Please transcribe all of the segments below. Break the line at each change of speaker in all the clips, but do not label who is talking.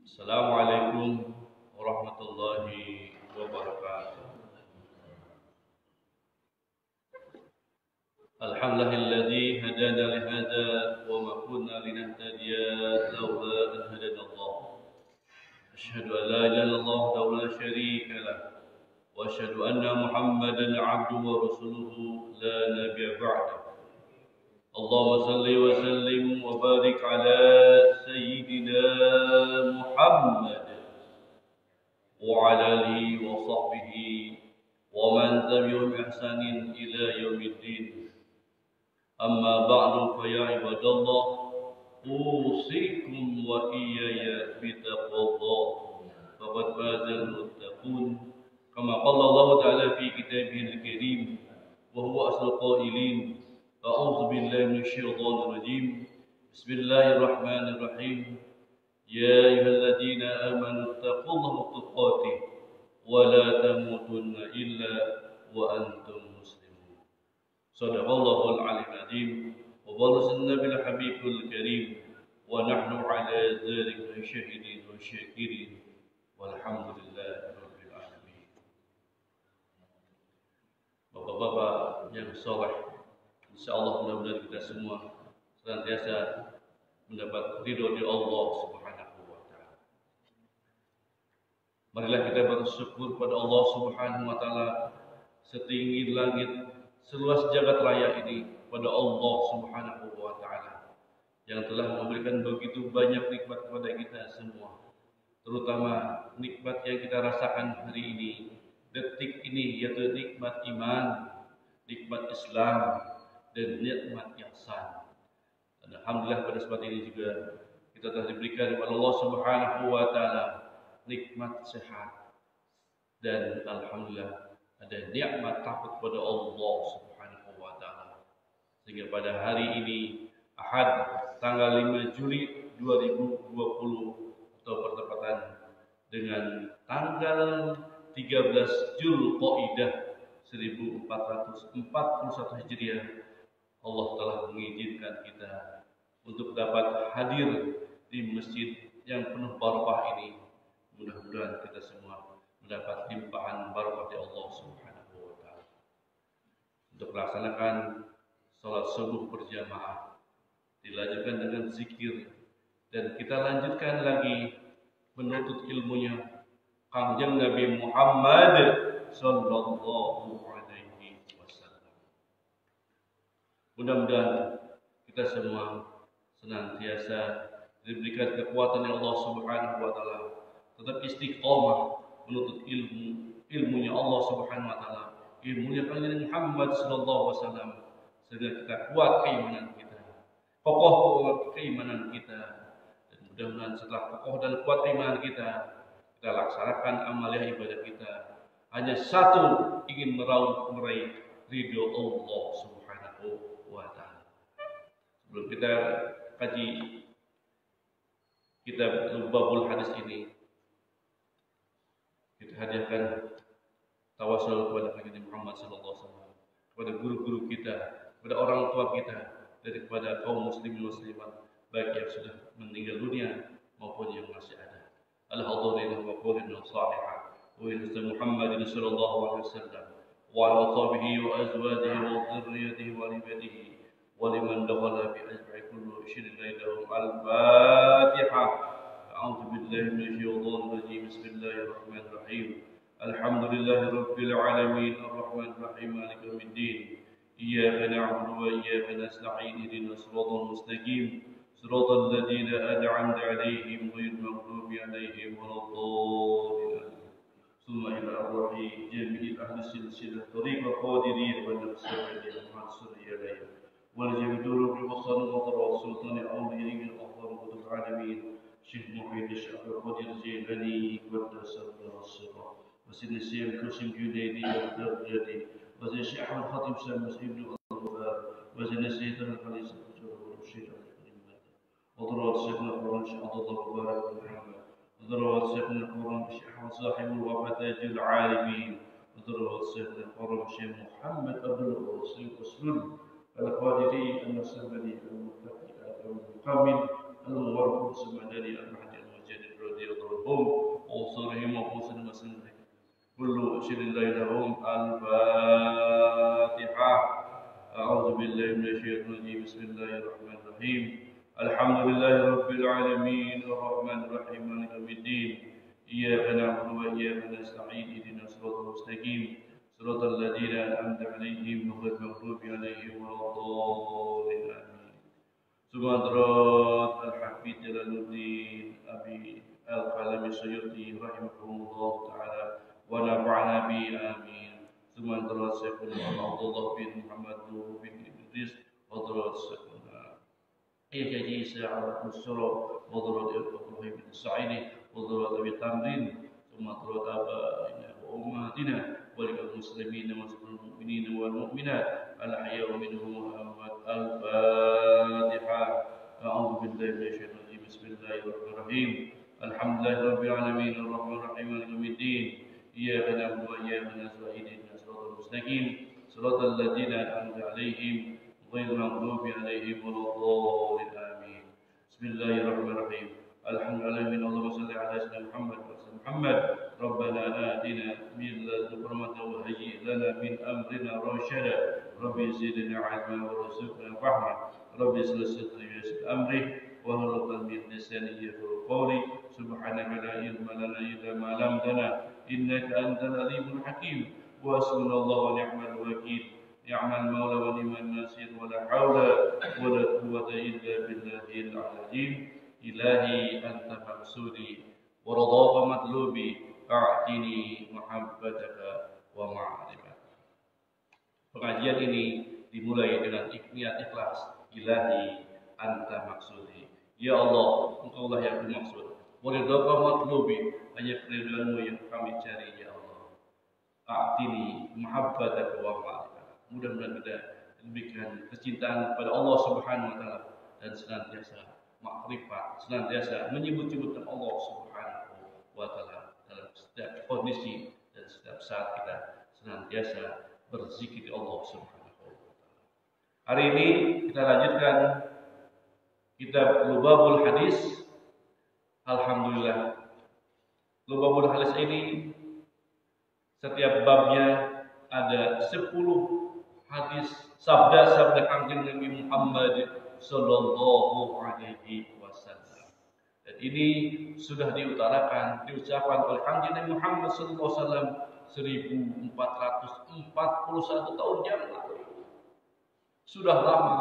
Assalamualaikum warahmatullahi wabarakatuh. Alhamdulillahilladzi hadana lihada wa ma kunna linahtadiya laula an hadana Allah. Asyhadu an la ilaha illallah wahdahu la syarika lah wa asyhadu anna Muhammadan 'abduhu wa rasuluhu la nabiyya ba'dahu. Allahumma salli wa sallim wa barik ala sayyidina Muhammad wa ala alihi wa sahbihi wa man tabi'ahum bi ihsanin ila yaumiddin. Amma ba'du fa ya ibadallah usikum wa iyaya bi taqwallah faqad fazal muttaqun kama qala Allah ta'ala fi kitabihil karim wa huwa asdaqul qailin. أعوذ بالله من الشيطان الرجيم بسم الله الرحمن الرحيم يا أيها الذين آمنوا اتقوا الله حق تقاته ولا تموتن إلا وأنتم مسلمون صدق الله العلي العظيم وبلغ النبي الحبيب الكريم ونحن على ذلك شاهدين وشاكرين والحمد لله رب العالمين. Bapak-bapak yang saleh, InsyaAllah mudah-mudahan kita semua senantiasa mendapat ridho dari Allah Subhanahu wa Ta'ala. Marilah kita bersyukur pada Allah Subhanahu wa Ta'ala setinggi langit, seluas jagat raya ini, pada Allah Subhanahu wa Ta'ala yang telah memberikan begitu banyak nikmat kepada kita semua, terutama nikmat yang kita rasakan hari ini, detik ini, yaitu nikmat iman, nikmat Islam, dan nikmat ihsan. Dan alhamdulillah pada sebab ini juga kita telah diberikan oleh Allah Subhanahu wa Ta'ala nikmat sehat, dan alhamdulillah ada nikmat takut kepada Allah Subhanahu wa Ta'ala, sehingga pada hari ini Ahad tanggal 5 Juli 2020 atau bertepatan dengan tanggal 13 Zulqa'dah 1441 Hijriah, Allah telah mengizinkan kita untuk dapat hadir di masjid yang penuh barakah ini. Mudah-mudahan kita semua mendapat limpahan barakah dari Allah Subhanahu wa Ta'ala. Untuk melaksanakan salat subuh berjamaah, dilanjutkan dengan zikir, dan kita lanjutkan lagi menuntut ilmunya Kanjeng Nabi Muhammad sallallahu alaihi wasallam. Mudah-mudahan kita semua senantiasa diberikan kekuatan oleh Allah Subhanahu wa Ta'ala, tetap istiqomah menuntut ilmunya Allah Subhanahu wa Ta'ala, ilmunya Kanjeng Muhammad sallallahu alaihi wasallam, sehingga kita kuat keimanan kita, kokoh keimanan kita, dan mudah-mudahan setelah kokoh dan kuat keimanan kita laksanakan amalia ibadah kita hanya satu, ingin meraih ridho Allah Subhanahu wa Ta'ala. Sebelum kita kaji kitab Lubabul Hadis ini, kita hadiahkan tawasul kepada Nabi Muhammad sallallahu alaihi wasallam, kepada guru-guru kita, kepada orang tua kita, dan kepada kaum muslimin muslimat, baik yang sudah meninggal dunia maupun yang masih ada. Al-hadirin wa qawlin salihah wa inna Muhammadin sallallahu alaihi wasallam wa ala ashabihi wa azwajihi wa dhurriyyatihi wa ibadihi wa liman dakhala bi ajma'i kullu shay'in lahum al-Fatihah. A'udzu billahi minash shaitanir rajim. Bismillahir rahmanir rahim. Alhamdulillahi rabbil alamin arrahmanir rahim maliki yaumiddin. Iyyaka na'budu wa iyyaka nasta'in ihdinas siratal mustaqim صراط الذين أنعمت عليهم غير المغضوب عليهم ولا الضالين. ثم إلى أرواح جميع أهل السلسلة طريق القادرين والنقصانين المنصور إليهم والجميع دور الوصل وطر السلطان الأولين الأفضل قدر العالمين شيخ محيط الشيخ القدير الجيلاني قدس الصراط وسيد السيد كرسي الجنيدي والدرجة وزي الشيخ أحمد خطيب سامس ابن الغفار وزي السيد الخليل والشيخ وضروات شيخنا القرآن الشيخ عبد الله مبارك بن محمد، وضروات شيخنا القرآن الشيخ أحمد صاحب الوفاة تاج العالمين، وضروات شيخنا القرآن الشيخ محمد عبد الرسول أسلول القادري النصراني المتقي المقامل المبارك السمعاني المهدي المجاني يضرهم وصرهم وقوسهم وسنهم كل شر لهم. الفاتحة. أعوذ بالله من الشيطان الرجيم. بسم الله الرحمن الرحيم. الحمد لله رب العالمين الرحمن الرحيم مالك يوم الدين إياك نعبد وإياك نستعين اهدنا الصراط المستقيم صراط الذين أنعمت عليهم غير المغضوب عليهم ولا الضالين آمين. Subhanallah Al-Hafidh Jalaluddin Abi Al-Qalami Suyuti rahimahullah ta'ala wa nafa'ana bi amin. Subhanallah Syekhuna Abdullah bin Muhammad bin Idris Hadrat Syekhuna Iyaji Sa'ad Musyrah Hadrat Ibrahim bin Sa'idi Hadrat Abi Tamrin Subhanallah Abaina wa Ummatina wal muslimin wal mu'minin wal mu'minat al-ahya minhum Muhammad. Al-Fatiha. A'udzu billahi minasyaitonir rajim. Bismillahirrahmanirrahim. Alhamdulillahi rabbil alamin arrahmanir rahim maliki yaumiddin iyyaka na'budu wa iyyaka nasta'in ihdinas siratal mustaqim siratal ladzina an'amta 'alaihim ghairil maghdubi 'alaihim waladdallin amin. Bismillahirrahmanirrahim. Alhamdulillahi Allahumma shalli ala sayyidina Muhammad wa sallim Muhammad. Rabbana atina min ladunka rahmatan wa hayyi' lana min amrina rashada. Rabbi zidna 'ilman warzuqna fahma. Rabbi yassir sadri wa yassir amri wahlul 'uqdatam min lisani yafqahu qawli. Subhanaka la ilma lana illa ma 'allamtana innaka antal alimul hakim. Wa hasbunallahu wa ni'mal wakeel. Ni'mal mawla wa ni'man nasir. Wa la hawla wa la quwwata illa billahil 'azim. Ilahi anta maqsudi wa radha matlubi a'tini muhabbataka wa ma'rifataka. Pengajian ini dimulai dengan niat ikhlas. Ilahi anta maksudi. Ya Allah, Engkaulah yang bermaksud. Wa ridha matlubi, hanya keridhaanmu yang kami cari ya Allah. A'tini muhabbataka wa ma'rifataka. Mudah-mudahan kita diberikan kecintaan kepada Allah Subhanahu wa taala dan senantiasa makrifat, senantiasa menyebut-nyebutkan Allah Subhanahu wa taala dalam setiap kondisi dan setiap saat kita senantiasa berzikir Allah Subhanahu wa taala. Hari ini kita lanjutkan kitab Lubabul Hadis. Alhamdulillah, Lubabul Hadis ini setiap babnya ada 10 hadis sabda-sabda Kanjeng Nabi Muhammad sallallahu alaihi wasallam. Dan ini sudah diutarakan, diucapkan oleh Kanjeng Nabi Muhammad sallallahu alaihi wasallam 1441 tahun yang lalu. Sudah lama.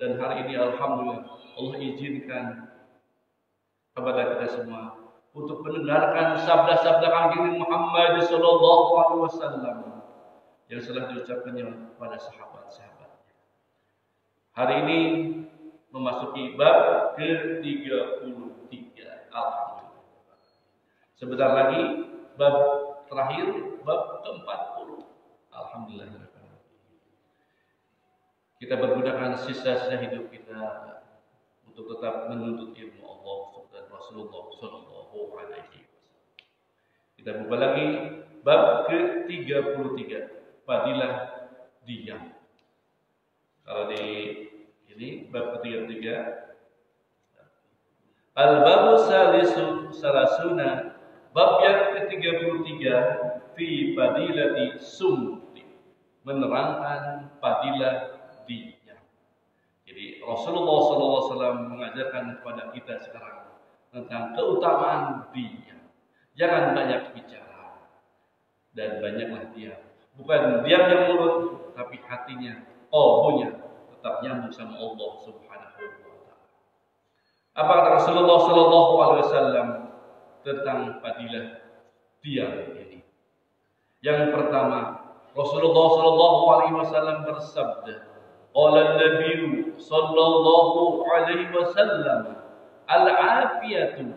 Dan hari ini alhamdulillah Allah izinkan kepada kita semua untuk mendengarkan sabda-sabda Kanjeng Nabi Muhammad sallallahu alaihi wasallam yang telah diucapkannya pada sahabat-sahabat. Hari ini memasuki bab ke-33. Alhamdulillah. Sebentar lagi bab terakhir, bab ke-40. Alhamdulillah. Kita menggunakan sisa-sisa hidup kita untuk tetap menuntut ilmu Allah dan Rasulullah sallallahu alaihi wasallam. Kita buka lagi bab ke-33. Fadilah diam. Kalau di ini bab ke-33, al-babu salasuna, bab yang ke-33 fi fadilati sumti, menerangkan fadilah diam. Jadi Rasulullah SAW mengajarkan kepada kita sekarang tentang keutamaan diam. Jangan banyak bicara dan banyaklah diam. Bukan diam yang mulut, tapi hatinya, qalbunya tetap nyambung sama Allah Subhanahu wa taala. Apa kata Rasulullah sallallahu alaihi wasallam tentang fadilah diam ini? Yang pertama, Rasulullah sallallahu alaihi wasallam bersabda, qala an-nabiy sallallahu alaihi wasallam, al-afiyatu.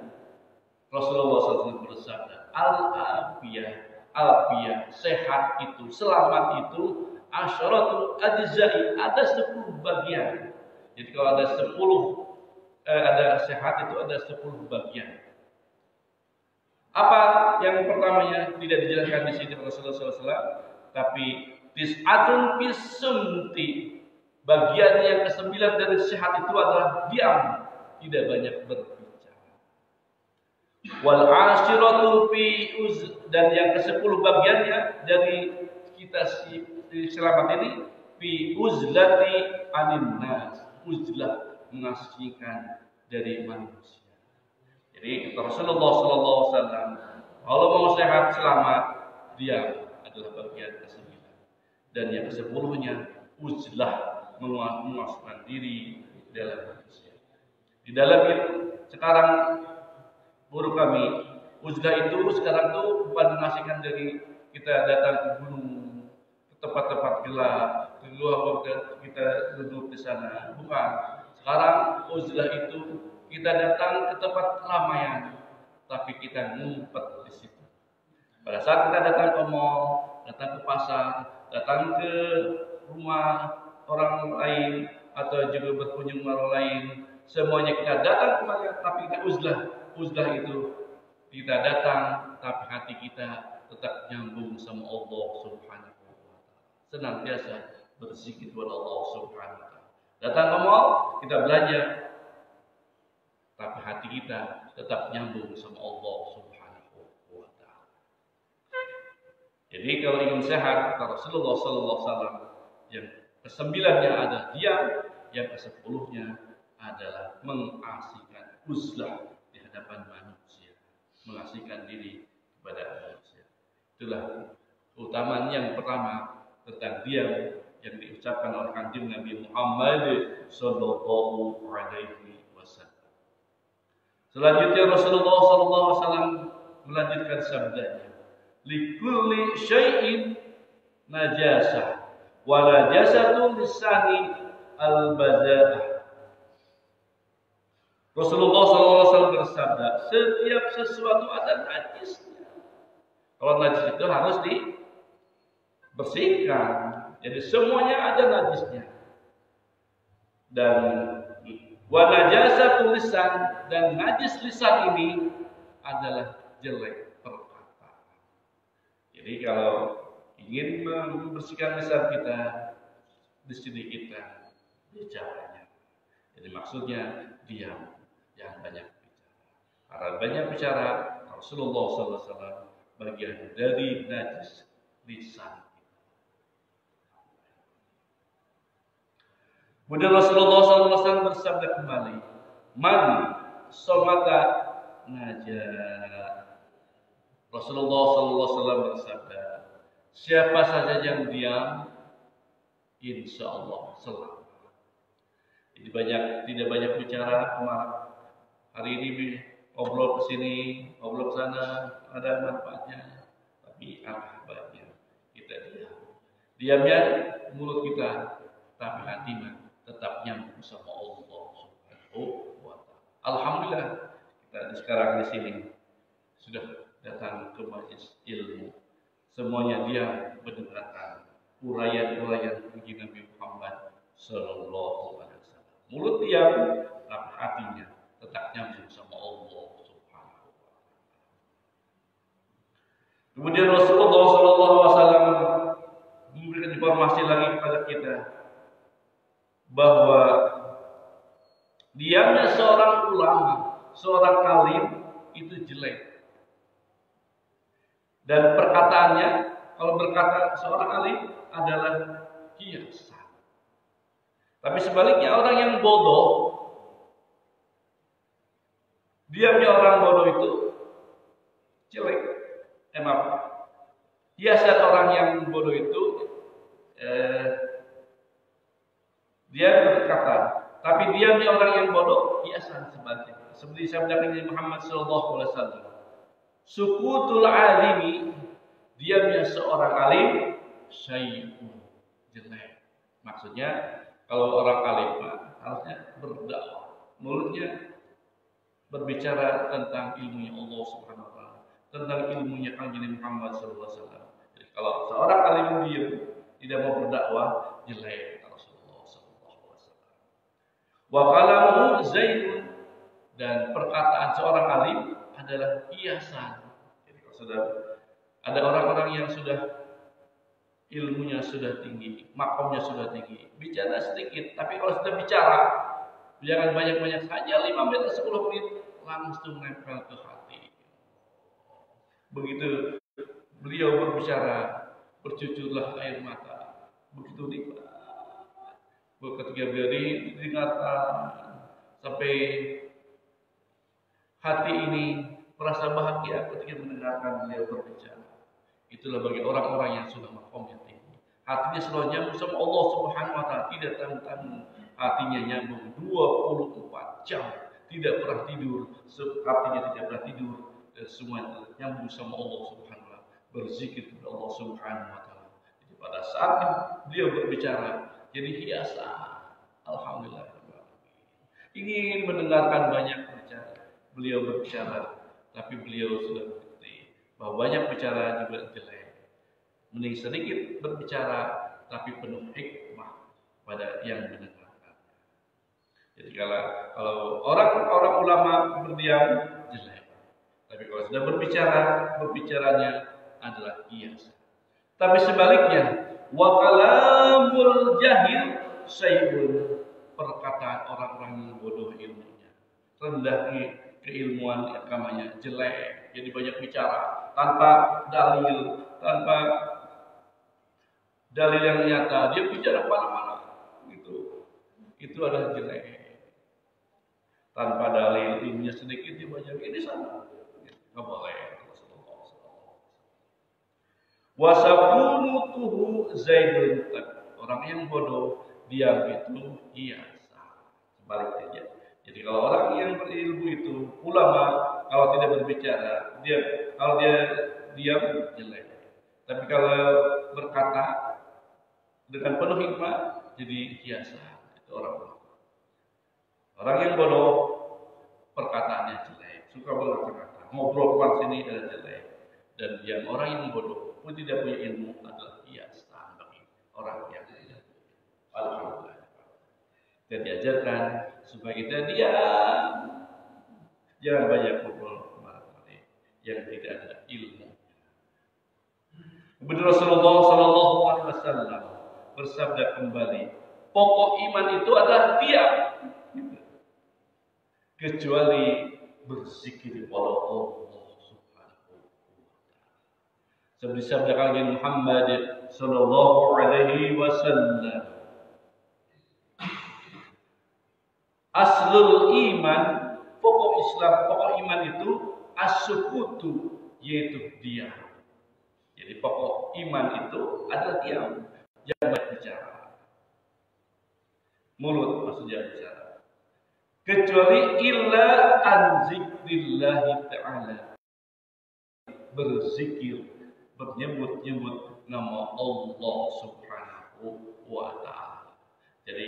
Rasulullah sallallahu bersabda, al-afiyah, alfiyah, sehat itu, selamat itu, asyaratul ajza'i, ada 10 bagian. Jadi kalau ada 10 ada sehat itu ada 10 bagian. Apa yang pertamanya tidak dijelaskan di sini Rasulullah SAW, tapi tis'atun fisumti, bagian yang ke-9 dari sehat itu adalah diam, tidak banyak berbicara. Wal ashiratu fi dan yang ke-10 bagiannya dari kita selamat ini fi uzlati anin nas. Uzlah mengasingkan dari manusia. Jadi Rasulullah sallallahu alaihi wasallam kalau mau sehat selamat dia adalah bagian ke-9. Dan yang ke-10-nya uzlah memasukkan diri dalam manusia. Di dalam itu sekarang guru kami uzlah itu sekarang tuh bukan mengasingkan dari kita datang ke gunung, ke tempat-tempat gelap, keluar kita duduk di sana, bukan. Sekarang uzlah itu kita datang ke tempat keramaian, tapi kita ngumpet di situ. Pada saat kita datang ke mall, datang ke pasar, datang ke rumah orang lain atau juga berkunjung orang lain, semuanya kita datang kepada, tapi kita uzlah. Uzlah itu kita datang, tapi hati kita tetap nyambung sama Allah Subhanahu wa taala. Senantiasa berzikir kepada Allah Subhanahu wa taala. Datang ke mall, kita belanja, tapi hati kita tetap nyambung sama Allah Subhanahu wa taala. Jadi kalau ingin sehat, kata Rasulullah sallallahu alaihi wasallam, yang ke-9-nya ada diam, yang ke-10-nya adalah mengasihkan uzlah di hadapan manusia, mengasihkan diri kepada manusia. Itulah keutamaan yang pertama tentang diam yang diucapkan oleh Kanjeng Nabi Muhammad sallallahu alaihi wasallam. Selanjutnya Rasulullah sallallahu alaihi wasallam melanjutkan sabdanya, "Likulli syai'in najasah wa najasatu lisani al-bazaah." Rasulullah SAW bersabda, setiap sesuatu ada najisnya. Kalau najis itu harus dibersihkan. Jadi semuanya ada najisnya. Dan wa najasatu lisan, dan najis lisan ini adalah jelek perkataan. Jadi kalau ingin membersihkan lisan kita, di sini kita bicaranya. Jadi maksudnya diam. Jangan banyak bicara. Karena banyak bicara, Rasulullah SAW bagian dari najis lisan. Kemudian Rasulullah SAW bersabda kembali, "Man somata najah." Rasulullah SAW bersabda, siapa saja yang diam, insya Allah selamat. Jadi tidak banyak bicara kemarin. Hari ini ngobrol ke sini, ngobrol ke sana, ada manfaatnya. Tapi apa baiknya? Kita diam. Diamnya mulut kita, tapi hati tetap nyambung sama Allah Subhanahu wa taala. Alhamdulillah kita sekarang di sini sudah datang ke majelis ilmu. Semuanya diam mendengarkan uraian-uraian puji Nabi Muhammad sallallahu alaihi wasallam. Mulut diam, tapi hatinya tetap nyambung sama Allah Subhanahu wa taala. Kemudian Rasulullah sallallahu alaihi wasallam memberikan informasi lagi kepada kita bahwa diamnya seorang ulama, seorang alim itu jelek. Dan perkataannya, kalau berkata seorang alim adalah hiasan. Tapi sebaliknya orang yang bodoh, diamnya orang bodoh itu jelek. Hiasan orang yang bodoh itu dia berkata, tapi diamnya orang yang bodoh hiasan sebaliknya. Seperti sabda Nabi Muhammad sallallahu alaihi wasallam, sukutul alimi, diamnya seorang alim syai'un, jelek. Maksudnya kalau orang alim harusnya berdakwah, mulutnya berbicara tentang ilmunya Allah Subhanahu wa taala, tentang ilmunya Kanjeng Muhammad sallallahu alaihi wasallam. Jadi kalau seorang alim diam, tidak mau berdakwah, jelek Rasulullah sallallahu alaihi wasallam. Wa kalamu zainun, dan perkataan seorang alim adalah hiasan. Jadi kalau sudah ada orang-orang yang sudah ilmunya sudah tinggi, makomnya sudah tinggi, bicara sedikit, tapi kalau sudah bicara jangan banyak-banyak saja, 5 menit 10 menit langsung nempel ke hati. Begitu beliau berbicara, bercucurlah air mata. Begitu nikmat. Ketika beliau didengarkan sampai hati ini merasa bahagia ketika mendengarkan beliau berbicara. Itulah bagi orang-orang yang sudah makomnya tinggi. Hatinya selalu nyambung sama Allah Subhanahu wa taala, tidak tanggung-tanggung. Hatinya nyambung 24 jam, tidak pernah tidur, hatinya tidak pernah tidur, dan semuanya nyambung sama Allah Subhanahu wa taala, berzikir kepada Allah Subhanahu wa taala. Jadi pada saat beliau berbicara, jadi hiasan. Alhamdulillah. Ingin mendengarkan banyak bicara, beliau berbicara, tapi beliau sudah mengerti bahwa banyak bicara juga jelek. Mending sedikit berbicara, tapi penuh hikmah pada yang mendengarkan. Jadi kalau orang ulama berdiam jelek, tapi kalau sudah berbicara, berbicaranya adalah hiasan. Tapi sebaliknya, wa kalamul jahil sayyidun, perkataan orang-orang yang bodoh ilmunya, rendah keilmuan agamanya, jelek, jadi banyak bicara tanpa dalil, tanpa dalil yang nyata, dia bicara kemana-mana, itu adalah jelek. Tanpa dalil, ilmunya sedikit, dia banyak ini sana, nggak boleh. Wasakunutuhu zaidun, orang yang bodoh diam itu hiasan. Sebaliknya. Jadi kalau orang yang berilmu itu ulama, kalau tidak berbicara, kalau dia diam jelek. Tapi kalau berkata dengan penuh hikmah, jadi hiasan. Itu orang bodoh. Orang yang bodoh perkataannya jelek, suka berkata-kata, ngobrol keluar sini adalah jelek. Dan yang orang yang bodoh pun tidak punya ilmu adalah hiasan bagi orang yang tidak. Alhamdulillah. Dan diajarkan supaya kita diam, jangan banyak ngobrol yang tidak ada ilmu. Kemudian Rasulullah Sallallahu Alaihi Wasallam bersabda kembali, pokok iman itu adalah diam, kecuali berzikir kepada Allah. Seperti sabda Nabi Muhammad sallallahu alaihi wasallam, aslul iman, pokok Islam, pokok iman itu as-sukutu, yaitu diam. Jadi pokok iman itu adalah diam, jangan banyak bicara. Mulut maksudnya bicara. Kecuali illa an zikrillahi ta'ala, berzikir, bernyebut-nyebut nama Allah Subhanahu wa ta'ala. Jadi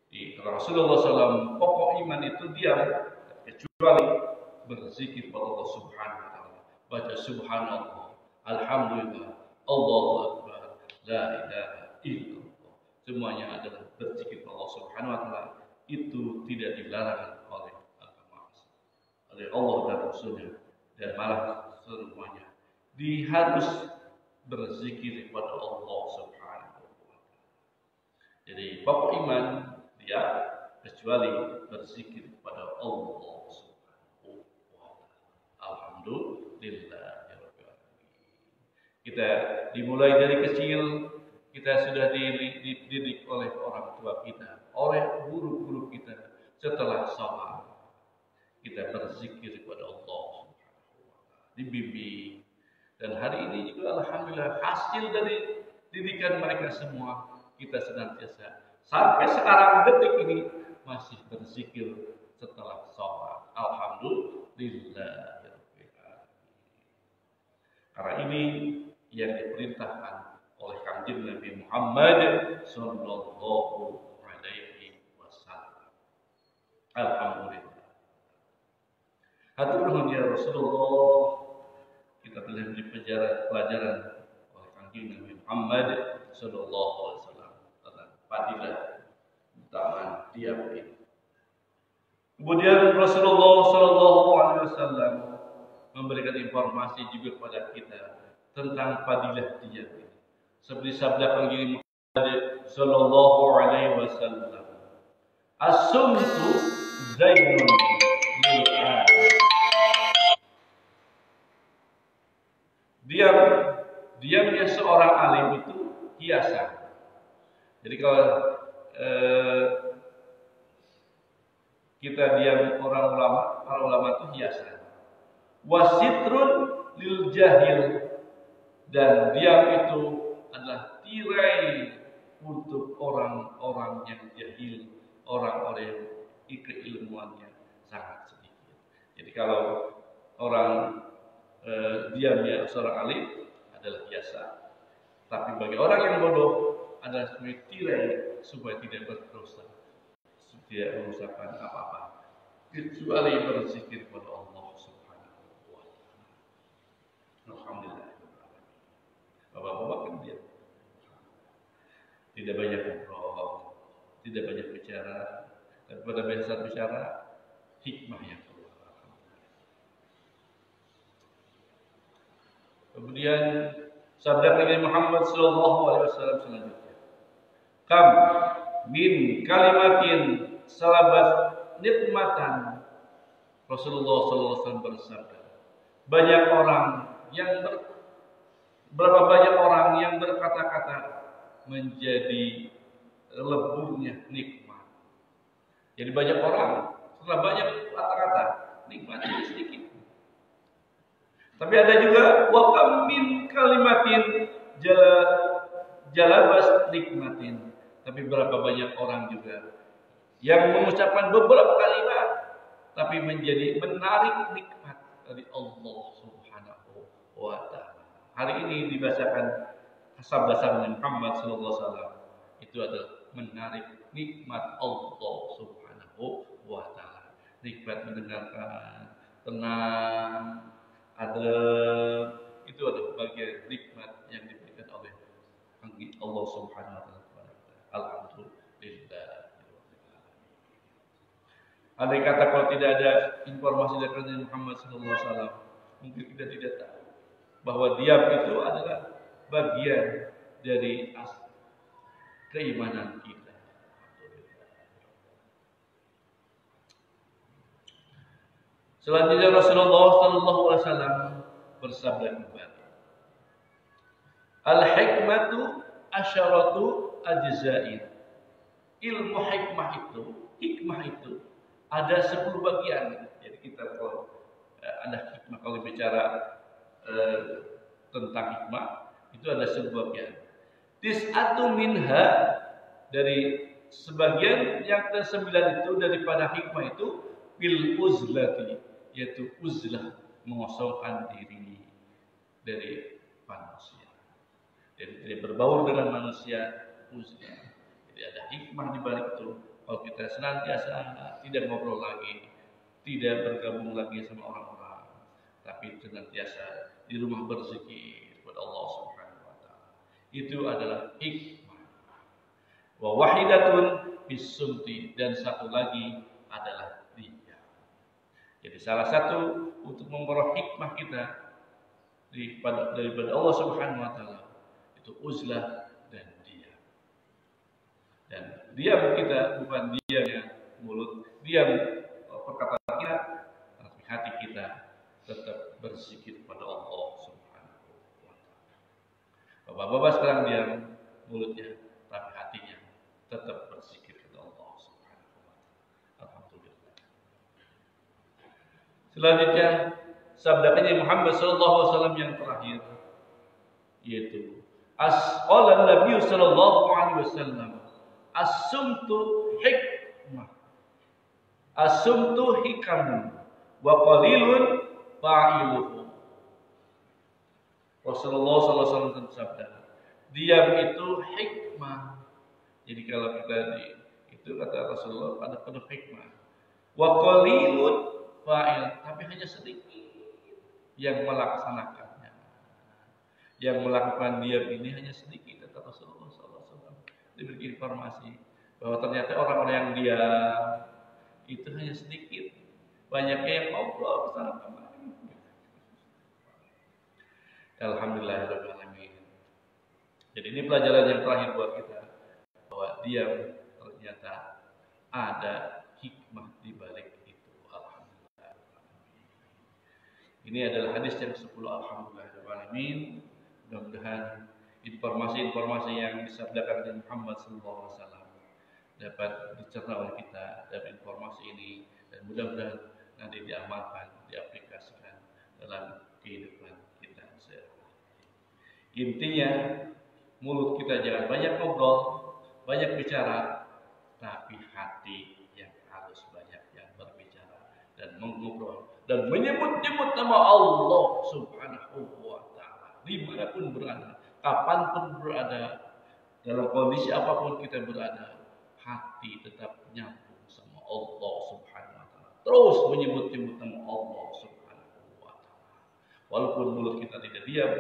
di Rasulullah SAW, pokok iman itu diam, kecuali berzikir kepada Allah Subhanahu wa ta'ala, baca subhanallah, alhamdulillah, Allahu akbar, la ilaha illallah. Semuanya adalah berzikir kepada Allah Subhanahu wa ta'ala. Itu tidak dilarang oleh agama, oleh Allah dan Rasulnya, dan malah semuanya harus berzikir kepada Allah Subhanahu wa ta'ala. Jadi pokok iman dia kecuali berzikir kepada Allah Subhanahu wa ta'ala. Alhamdulillah. Kita dimulai dari kecil, kita sudah dididik oleh orang tua kita, oleh guru-guru kita. Setelah sholat kita berzikir kepada Allah Subhanahu wa ta'ala, dibimbing. Dan hari ini juga alhamdulillah hasil dari didikan mereka semua, kita senantiasa sampai sekarang detik ini masih berzikir setelah sholat. Alhamdulillah. Karena ini yang diperintahkan oleh Kanjeng Nabi Muhammad sallallahu alaihi wasallam. Alhamdulillah. Hatur nuhun ya Rasulullah, kita telah diberi pelajaran oleh Kanjeng Nabi Muhammad sallallahu alaihi wasallam tentang fadilah keutamaan diam ini. Kemudian Rasulullah sallallahu alaihi wasallam memberikan informasi juga kepada kita tentang fadilah diam ini. Seperti sabda Kanjeng Muhammad sallallahu alaihi wasallam, as-sumtu zainun lil diamnya seorang alim itu hiasan. Jadi kalau kita diam para ulama itu hiasan. Wasitrun lil jahil, dan diam itu adalah tirai untuk orang-orang yang jahil, orang-orang yang keilmuannya sangat sedikit. Jadi kalau orang diamnya seorang alim adalah biasa, tapi bagi orang yang bodoh adalah sebagai tirai supaya tidak berdosa, tidak mengusahakan apa-apa kecuali berzikir kepada Allah Subhanahu wa Ta'ala. Alhamdulillah. Bapak-bapak kan dia tidak banyak ngobrol, tidak banyak bicara, dan pada saat bicara hikmah yang keluar. Kemudian sabda Nabi Muhammad sallallahu alaihi wasallam selanjutnya, kam min kalimatin salabat nikmatan. Rasulullah sallallahu alaihi wasallam bersabda, berapa banyak orang yang berkata-kata menjadi leburnya nikmat. Jadi banyak orang setelah banyak kata-kata nikmatnya sedikit. Tapi ada juga wakam min kalimatin jalabas nikmatin. Tapi berapa banyak orang juga yang mengucapkan beberapa kalimat tapi menjadi menarik nikmat dari Allah Subhanahu wa Ta'ala. Hari ini dibacakan sabda Muhammad sallallahu alaihi wasallam, itu adalah menarik nikmat Allah Subhanahu wa Ta'ala. Nikmat mendengarkan, tenang, itu adalah bagian nikmat yang diberikan oleh Allah Subhanahu wa Ta'ala kepada kita. Alhamdulillah. Andai kata kalau tidak ada informasi dari Nabi Muhammad SAW, mungkin kita tidak tahu bahwa diam itu adalah bagian dari keimanan kita. Selanjutnya Rasulullah SAW bersabda kembali, al-hikmatu asyaratu ajza'in. Ilmu hikmah itu ada 10 bagian. Jadi kita kalau ada hikmah, kalau bicara tentang hikmah itu ada 10 bagian. Tis'atu minha, dari sebagian yang ke-9 itu daripada hikmah itu bil uzlati, yaitu uzlah, mengosongkan diri dari manusia. Jadi tidak berbaur dengan manusia, uzlah. Jadi ada hikmah di balik itu. Kalau kita senantiasa tidak ngobrol lagi, tidak bergabung lagi sama orang-orang, tapi senantiasa di rumah berzikir kepada Allah Subhanahu wa Ta'ala, itu adalah hikmah. Wa wahidatun bisumti, dan satu lagi adalah diam. Jadi salah satu untuk memperoleh hikmah kita daripada Allah Subhanahu wa Ta'ala itu uzlah dan diam. Dan diam kita bukan diam mulut, diam perkataan kita, tapi hati kita tetap berzikir kepada Allah Subhanahu wa Ta'ala. Bapak-bapak sekarang diam mulutnya, tapi hatinya tetap berzikir kepada Allah Subhanahu wa Ta'ala. Alhamdulillah. Selanjutnya sabda Nabi Muhammad SAW yang terakhir, yaitu qala Nabi sallallahu alaihi wasallam, as-sumtu hikmah, as-sumtu hikamun wa qalilun fa'iluhu. Rasulullah SAW bersabda, diam itu hikmah. Jadi kalau kita itu kata Rasulullah ada penuh hikmah. Wa qalilun fa'il, tapi hanya sedikit yang melaksanakannya. Yang melakukan diam ini hanya sedikit, kata Rasulullah SAW. Diberi informasi bahwa ternyata orang-orang yang diam itu hanya sedikit, banyaknya yang ngobrol kesana kemari. Alhamdulillahirabbil alamin. Jadi ini pelajaran yang terakhir buat kita, bahwa diam ternyata ada hikmah di balik itu. Alhamdulillah. Ini adalah hadis yang 10. Alhamdulillahirrahmanirrahim. Mudah-mudahan informasi-informasi yang disabdakan oleh Muhammad SAW dapat dicerna oleh kita dari informasi ini, dan mudah-mudahan nanti diamalkan, diaplikasikan dalam kehidupan kita sehari-hari. Intinya, mulut kita jangan banyak ngobrol, banyak bicara, tapi hati yang harus banyak yang berbicara dan mengobrol dan menyebut-nyebut nama Allah Subhanahu wa Ta'ala dimanapun berada, kapanpun berada, dalam kondisi apapun kita berada, hati tetap nyambung sama Allah Subhanahu wa Ta'ala. Terus menyebut-nyebut nama Allah Subhanahu wa Ta'ala. Walaupun mulut kita tidak diam,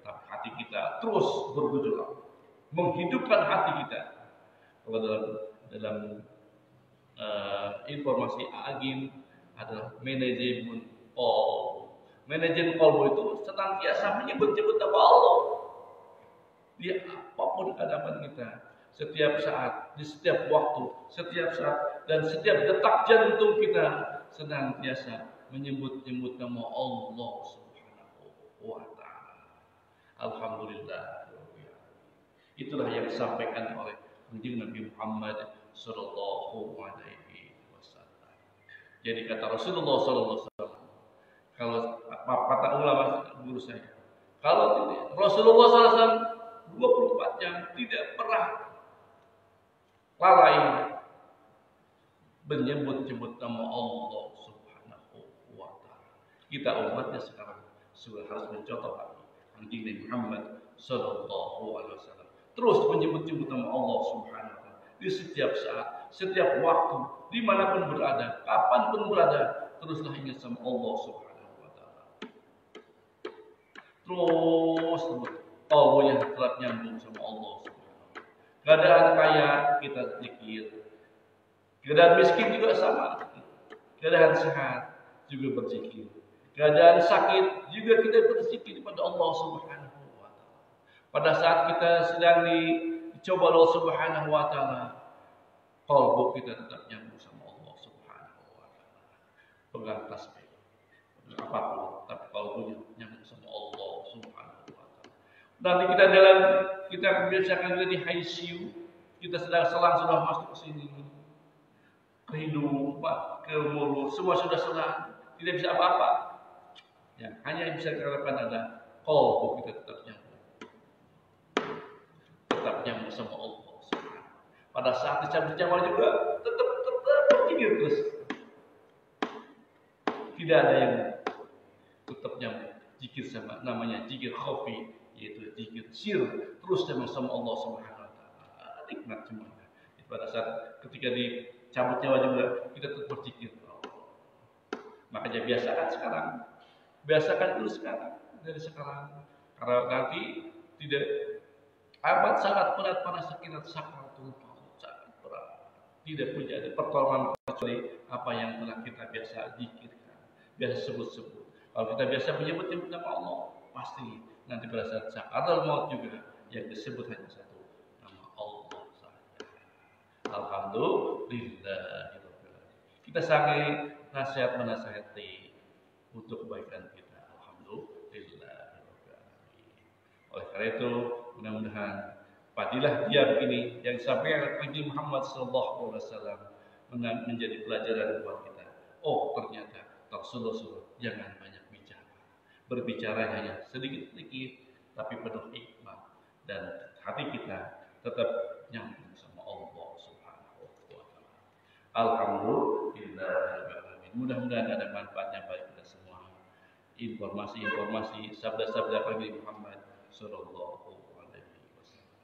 tapi hati kita terus bergejolak, menghidupkan hati kita. Kalau dalam informasi Agim adalah manajemen qalbu. Manajemen qalbu itu senantiasa menyebut-nyebut nama Allah di apapun keadaan kita, setiap saat, di setiap waktu, setiap saat, dan setiap detak jantung kita senantiasa menyebut-nyebut nama Allah Subhanahu wa Ta'ala. Alhamdulillah. Itulah yang disampaikan oleh Nabi Muhammad Sallallahu Alaihi Wasallam. Jadi kata Rasulullah Sallallahu Alaihi Wasallam, kalau kata ulama guru saya, kalau tidak, Rasulullah Sallallahu Alaihi Wasallam 24 jam tidak pernah lalai menyebut-nyebut nama Allah Subhanahu wa Ta'ala. Kita umatnya sekarang sudah harus mencontoh lagi Nabi Muhammad Sallallahu Alaihi Wasallam, terus menyebut-nyebut nama Allah Subhanahu wa Ta'ala di setiap saat, setiap waktu, dimanapun berada, kapanpun berada, teruslah ingat sama Allah Subhanahu wa Ta'ala. Terus kalbunya tetap nyambung sama Allah Subhanahu wa Ta'ala. Keadaan kaya kita zikir, keadaan miskin juga sama, keadaan sehat juga berzikir, keadaan sakit juga kita berzikir kepada Allah Subhanahu wa Ta'ala. Pada saat kita sedang dicoba Allah Subhanahu wa Ta'ala, kalbu kita tetap nyambung sama Allah Subhanahu wa Ta'ala. Pegang tasbih apapun, tapi kalbunya nyambung sama Allah Subhanahu wa Ta'ala. Nanti kita kebiasaan kita di ICU, kita sedang sudah masuk ke sini, ke hidung, ke mulut, semua sudah selang, tidak bisa apa-apa. Yang hanya yang bisa kita lakukan adalah kalbu kita tetap nyambung sama Allah. Pada saat dicabut nyawa juga tetap berpikir terus. Tidak ada yang tetap nyambung zikir sama, namanya zikir khafi, yaitu zikir sir, terus nyambung sama Allah Subhanahu wa Ta'ala. Nikmat semuanya. Pada saat ketika dicabut nyawa juga kita tetap berzikir. Makanya biasakan dulu sekarang, dari sekarang. Karena nanti tidak amat sangat berat pada sekitar sakaratul maut, sangat berat. Tidak punya ada pertolongan kecuali apa yang telah kita biasa zikirkan, biasa sebut-sebut. Kalau kita biasa menyebut nama Allah, pasti nanti pada saat sakaratul maut juga yang disebut hanya satu, nama Allah saja. Alhamdulillah. Kita sangat nasihat-menasihati untuk kebaikan kita. Alhamdulillah. Oleh karena itu, mudah-mudahan fadilah diam ini yang disampaikan oleh Nabi Muhammad SAW menjadi pelajaran buat kita. Oh, ternyata Rasulullah jangan banyak bicara. Berbicara hanya sedikit-sedikit, tapi penuh hikmah, dan hati kita tetap nyambung sama Allah Subhanahu wa Ta'ala. Alhamdulillah. Mudah-mudahan ada manfaatnya bagi kita semua. Informasi-informasi sabda-sabda Nabi Muhammad Sallallahu Alaihi Wasallam.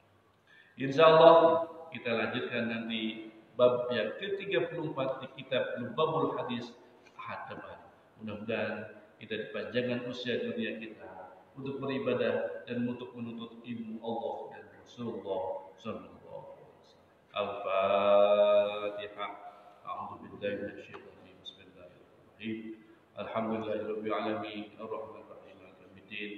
Insyaallah kita lanjutkan nanti bab yang ke-34 di kitab Lubabul Hadis ahad depan. Mudah-mudahan kita dipanjangkan usia dunia kita untuk beribadah dan untuk menuntut ilmu Allah dan Rasulullah Sallallahu Alaihi Wasallam. Al-Fatihah. A'udzu billahi minasyaitonir rajim. Bismillahirrahmanirrahim. Alhamdulillahirabbil alamin. Arrahmanir rahim. Maliki yaumiddin.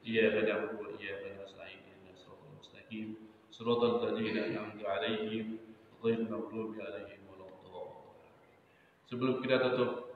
Iyyaka na'budu wa iyyaka nasta'in. Ihdinas siratal mustaqim. Shiratal ladzina an'amta 'alaihim ghairil maghdubi 'alaihim waladdallin. Sebelum kita tutup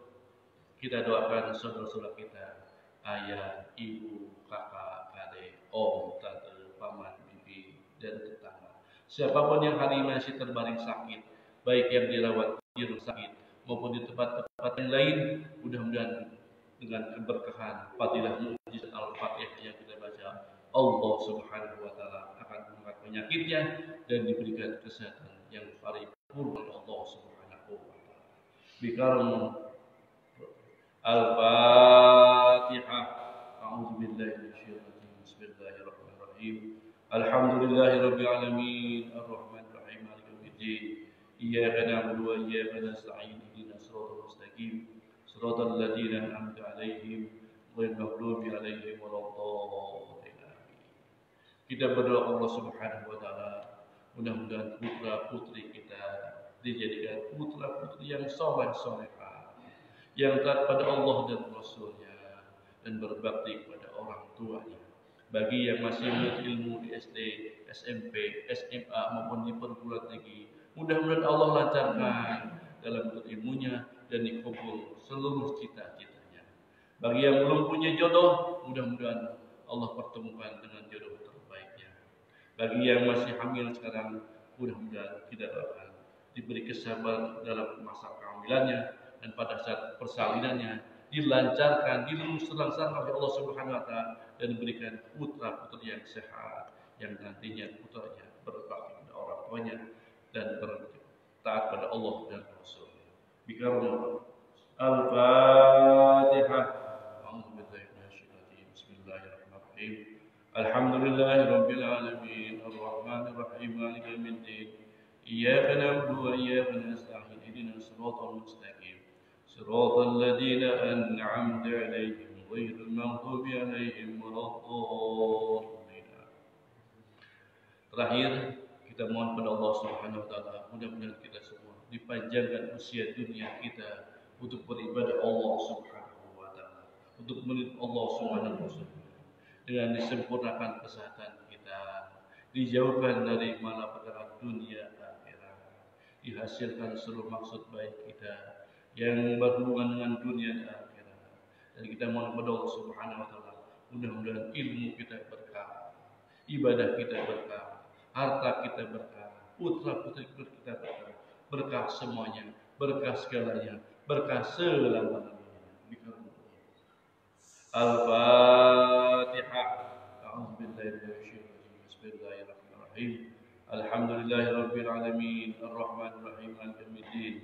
Kita doakan saudara-saudara kita, ayah, ibu, kakak, adik, om, tante, paman, bibi, dan tetangga. Siapapun yang hari ini masih terbaring sakit, baik yang dirawat di rumah sakit maupun di tempat-tempat yang lain, mudah-mudahan dengan keberkahan fadilah mujizat Al-Fatihah yang kita baca, Allah Subhanahu wa taala akan mengangkat penyakitnya dan diberikan kesehatan yang paripurna oleh Allah Subhanahu wa taala. Bikaram Al-Fatihah. A'udzu billahi minasyaitonir rajim. Bismillahirrahmanirrahim. Alhamdulillahirabbil alamin, arrahmanir rahim, maliki yaumiddin. Iyyaka na'budu wa iyyaka nasta'in. Ihdinas siratal mustaqim. Siratal ladzina an'amta 'alaihim ghairil maghdubi 'alaihim waladdallin. Kita berdoa Allah Subhanahu wa taala, mudah-mudahan putra-putri kita dijadikan putra-putri yang saleh-salehah, yang taat pada Allah dan Rasulnya, dan berbakti kepada orang tuanya. Bagi yang masih menuntut ilmu di SD, SMP, SMA maupun di perguruan tinggi, mudah-mudahan Allah lancarkan dalam menuntut ilmunya dan dikabul seluruh cita-citanya. Bagi yang belum punya jodoh, mudah-mudahan Allah pertemukan dengan jodoh terbaiknya. Bagi yang masih hamil sekarang, mudah-mudahan kita doakan diberi kesabaran dalam masa kehamilannya, dan pada saat persalinannya dilancarkan, diluruskan oleh Allah Subhanahu wa taala, dan diberikan putra-putri yang sehat, yang nantinya putranya berbakti pada orang tuanya dan taat pada Allah dan Rasulnya. Bikaram Al-Fatihah. A'udzu billahi minasyaitonir rajim. Bismillahirrahmanirrahim. Alhamdulillahirabbil alamin, arrahmanir rahim, maliki yaumiddin. Iyyaka na'budu wa iyyaka nasta'in. Ihdinas siratal mustaqim. Siratal ladzina an'amta 'alaihim ghairil maghdubi 'alaihim waladdallin. Terakhir, kita mohon pada Allah Subhanahu wa taala, mudah-mudahan kita semua dipanjangkan usia dunia kita untuk beribadah Allah Subhanahu wa taala, untuk menurut Allah Subhanahu wa taala, dengan disempurnakan kesehatan kita, dijauhkan dari malapetaka dunia akhirat, dihasilkan seluruh maksud baik kita yang berhubungan dengan dunia dan akhirat. Dan kita mohon kepada Allah Subhanahu wa taala, mudah-mudahan ilmu kita berkah, ibadah kita berkah, harta kita berkah, putra-putri kita berkah, berkah semuanya, berkah segalanya, berkah selama-lamanya. Al-Fatihah. A'udzu billahi minasyaitonir rajim. Bismillahirrahmanirrahim. Alhamdulillahirabbil alamin, arrahmanir rahim, maliki yaumiddin.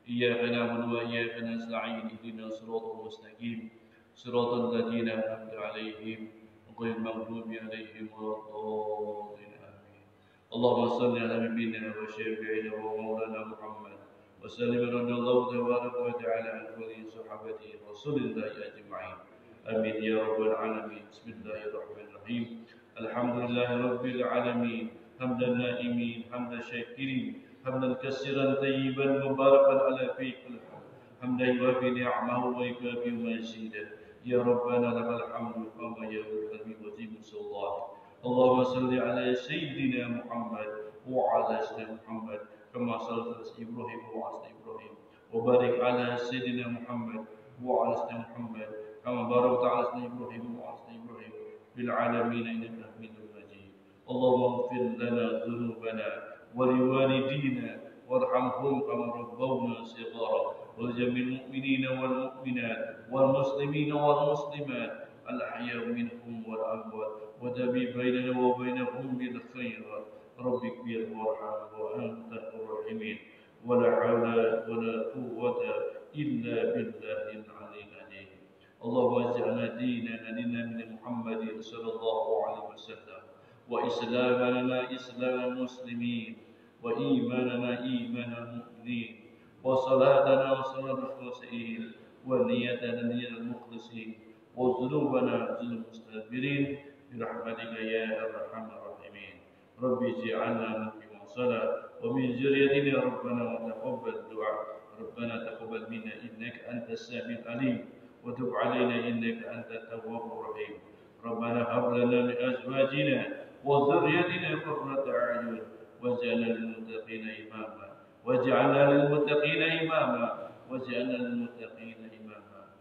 Iyyaka na'budu wa iyyaka nasta'in. Ihdinas siratal mustaqim. Siratal ladzina an'amta 'alaihim ghairil maghdubi 'alaihim waladdallin. Amin. Allahumma shalli 'ala nabiyyina wa syafi'ina wa maulana Muhammad wa sallim radhiyallahu tabaraka wa ta'ala an kulli sahabati Rasulillahi ajma'in. Amin ya rabbal alamin. Bismillahirrahmanirrahim. Alhamdulillahi rabbil alamin. Hamdan na'imin, hamdan syakirin, hamdan katsiran tayyiban mubarakan ala fi kulli hal. Hamdan yuwafi ni'amahu wa yukafi mazidah. Ya Rabbana lakal hamdu kama yaqulu al-mujibu sallallahu. Allahumma salli ala sayyidina Muhammad wa ala sayyidina Muhammad kama sallaita ala Ibrahim wa ala Ibrahim, wa barik ala sayyidina Muhammad wa ala sayyidina Muhammad kama barakta ala sayyidina Ibrahim wa ala sayyidina Ibrahim fil alamin innaka Hamidum Majid. Allahumma ighfir lana dhunubana wa liwalidina warhamhum kama rabbawna shighara, wal jamil mu'minina wal mu'minat wal muslimina wal muslimat al ahya minhum wal amwat wa tabi bainana wa bainahum bil khairat. Rabbi ighfir warham wa anta arrahimin. Wa la hawla wa la quwwata illa billahil aliyyil azim. Allahumma ij'alna dinana dinan min Muhammadin sallallahu alaihi wasallam, wa islamana islam muslimin, wa imanana iman al-mu'minin, wa salatana salat al-khasiin, wa niyatana niyat al-mukhlisin, wa dhunubana dhunub mustaghfirin birahmatika ya arhamar rahimin. Rabbi ij'alna muqimas salat wa min zurriyyatina rabbana wa taqabbal du'a. Rabbana taqabbal minna innaka antas samiul alim wa tub 'alaina innaka antat tawwabur rahim. Rabbana hab lana min azwajina wa dhurriyyatina qurrata a'yun waj'alna lil muttaqina imama waj'alna lil muttaqina imama waj'alna lil muttaqina imama.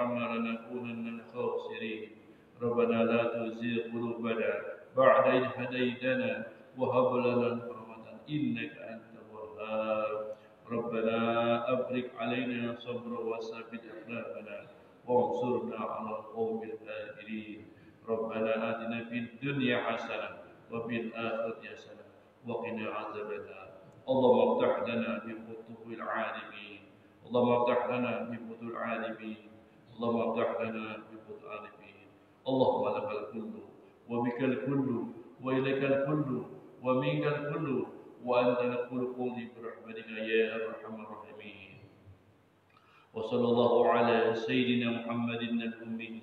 وترحمنا لنكونن من الخاسرين. ربنا لا تزغ قلوبنا بعد إذ هديتنا وهب لنا من رحمة إنك أنت الوهاب. ربنا أفرغ علينا صبرا وثبت أقدامنا وانصرنا على القوم الكافرين. ربنا آتنا في الدنيا حسنة وفي الآخرة حسنة وقنا عذاب النار. اللهم افتح لنا بفتوح العالمين. اللهم افتح لنا بفتوح العالمين. اللهم افتح لنا بفتوح العالمين. اللهم لك الكل وبك الكل وإليك الكل ومنك الكل وأنت نقول قولي برحمتك يا أرحم الراحمين. وصلى الله على سيدنا محمد الأمي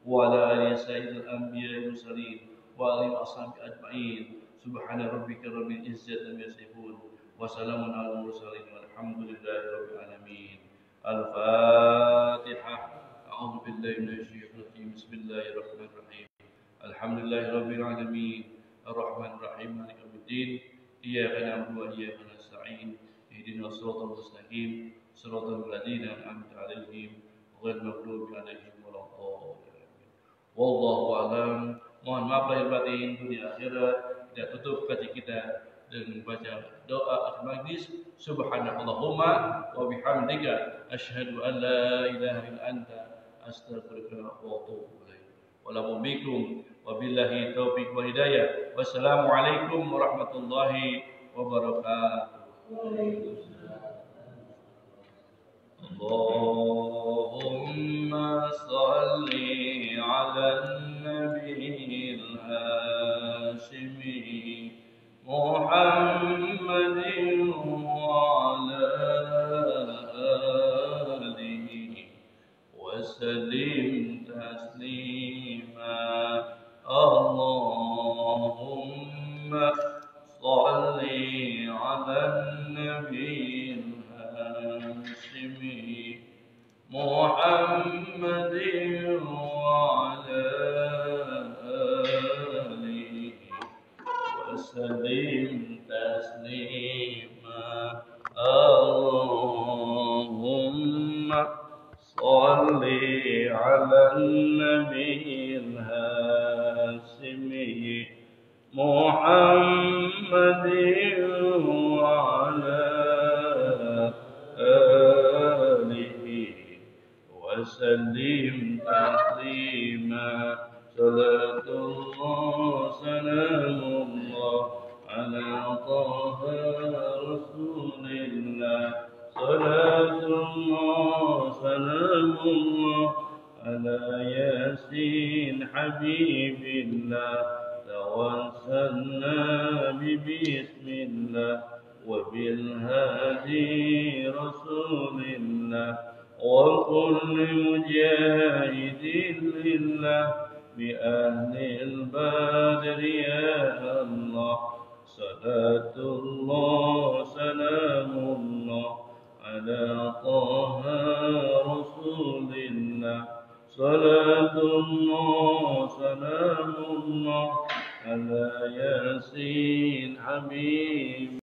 وعلى آله سيد الأنبياء والمرسلين وآله وأصحابه أجمعين. سبحان ربك رب العزة عما يصفون وسلام على المرسلين والحمد لله رب العالمين. الفاتحة. أعوذ بالله من الشيطان الرجيم. بسم الله الرحمن الرحيم. الحمد لله رب العالمين الرحمن الرحيم مالك يوم الدين. إياك نعبد وإياك نستعين. اهدنا الصراط المستقيم صراط الذين أنعمت عليهم غير المغضوب عليهم ولا الضالين. Wallahu a'lam. Mohon maaf lahir batin dunia akhirat. Kita tutup kaji kita dengan membaca doa akhir majlis. Subhanallahumma wa bihamdika asyhadu an la ilaha illa anta astaghfiruka wa atubu ilaik. Wassalamu alaikum wabillahi taufiq wa hidayah. Wassalamualaikum warahmatullahi wabarakatuh. Allahumma salli ala nabi al-hashimi Muhammadin wa ala alihi wa sallim taslima. Allahumma salli ala nabi al-hashimi Muhammadin wa ala alihi wa sallim taslima. Allahumma salli ala nabi al-hashimi Muhammadin wa ala alihi wa sallim taslima. Salatullah salamullah ala taha rasulillah. Salatullah salamullah ala yasin habibillah. Tawassalna bismillah wa bilhadi rasulillah wa kulli mujahidin lillah bi ahlil badri ya Allah. Salatullah salamullah ala taha rasulillah. Salatullah salamullah ala yasin habib